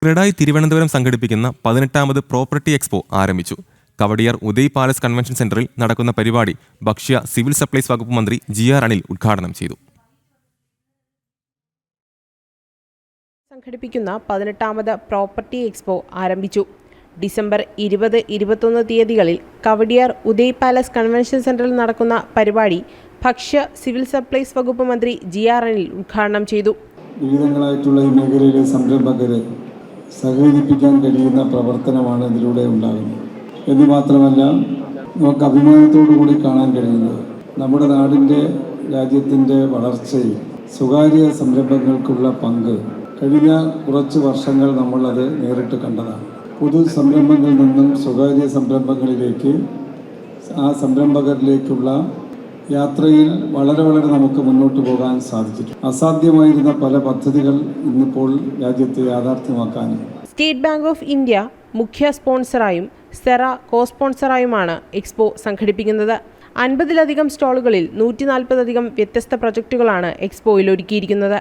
ക്രെഡായി തിരുവനന്തപുരം സംഘടിപ്പിക്കുന്ന 18ാമത് property expo ആരംഭിച്ചു. Kowdiar Uday palace convention സെന്ററിൽ നടക്കുന്ന പരിപാടി ഭക്ഷ്യ സിവിൽ സപ്ലൈസ് വകുപ്പ് മന്ത്രി GR അനിൽ ഉദ്ഘാടനം ചെയ്തു. സംഘടിപ്പിക്കുന്ന 18ാമത് പ്രോപ്പർട്ടി എക്സ്പോ ആരംഭിച്ചു. ഡിസംബർ 20-21 തീയതികളിൽ കവടിയാർ ഉദയ് പാലസ് കൺവെൻഷൻ സെന്ററിൽ നടക്കുന്ന പരിപാടി ഭക്ഷ്യ സിവിൽ സപ്ലൈസ് വകുപ്പ് മന്ത്രി GR അനിൽ ഉദ്ഘാടനം ചെയ്തു. വിവിധങ്ങളായിട്ടുള്ള ഈ മേഖലയിലെ സംരംഭകരെ സഹകരിപ്പിക്കാൻ കഴിയുന്ന പ്രവർത്തനമാണ് ഇതിലൂടെ ഉണ്ടാകുന്നത് എന്ന് മാത്രമല്ല, നമുക്ക് അഭിമാനത്തോടു കൂടി കാണാൻ കഴിയുന്നത് നമ്മുടെ നാടിൻ്റെ രാജ്യത്തിൻ്റെ വളർച്ചയിൽ സ്വകാര്യ സംരംഭങ്ങൾക്കുള്ള പങ്ക് കഴിഞ്ഞ കുറച്ച് വർഷങ്ങൾ നമ്മളത് നേരിട്ട് കണ്ടതാണ്. പൊതു സംരംഭങ്ങളിൽ നിന്നും സ്വകാര്യ സംരംഭങ്ങളിലേക്ക്, ആ സംരംഭകരിലേക്കുള്ള യാത്രയിൽ വളരെ നമുക്ക് മുന്നോട്ട് പോകാൻ സാധിച്ചിട്ടുണ്ട്. അസാധ്യമായിരുന്ന പല പദ്ധതികൾ ഇന്നിപ്പോൾ രാജ്യത്തെ യാഥാർത്ഥ്യമാക്കാനും. സ്റ്റേറ്റ് ബാങ്ക് ഓഫ് ഇന്ത്യ മുഖ്യ സ്പോൺസറായും സെറ കോ സ്പോൺസറായുമാണ് എക്സ്പോ സംഘടിപ്പിക്കുന്നത്. 50-ലധികം സ്റ്റാളുകളിൽ 140-ലധികം വ്യത്യസ്ത പ്രൊജക്റ്റുകളാണ് എക്സ്പോയിൽ ഒരുക്കിയിരിക്കുന്നത്.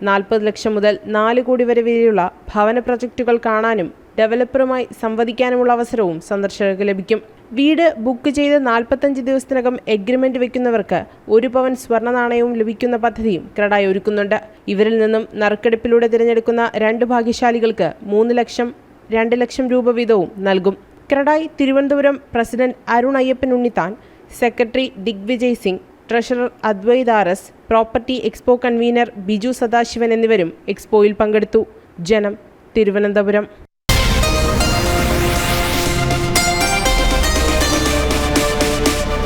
40 ലക്ഷം മുതൽ 4 കോടി വരെയുള്ള ഭവന പ്രൊജക്റ്റുകൾ കാണാനും ഡെവലപ്പറുമായി സംവദിക്കാനുമുള്ള അവസരവും സന്ദർശകർക്ക് ലഭിക്കും. വീട് ബുക്ക് ചെയ്ത് 45 ദിവസത്തിനകം എഗ്രിമെന്റ് വയ്ക്കുന്നവർക്ക് 1 പവൻ സ്വർണ്ണ നാണയവും ലഭിക്കുന്ന പദ്ധതിയും ക്രെഡായി ഒരുക്കുന്നുണ്ട്. ഇവരിൽ നിന്നും നറുക്കെടുപ്പിലൂടെ തിരഞ്ഞെടുക്കുന്ന 2 ഭാഗ്യശാലികൾക്ക് 3 ലക്ഷം 2 ലക്ഷം രൂപ വീതവും നൽകും. CREDAI Thiruvananthapuram president Arun Ayyappan Unnithan, secretary Digvijay Singh, treasurer Advaith RS, property expo convener Biju Sadasivan എന്നിവരും എക്സ്പോയിൽ പങ്കെടുത്തു. ജനം, തിരുവനന്തപുരം.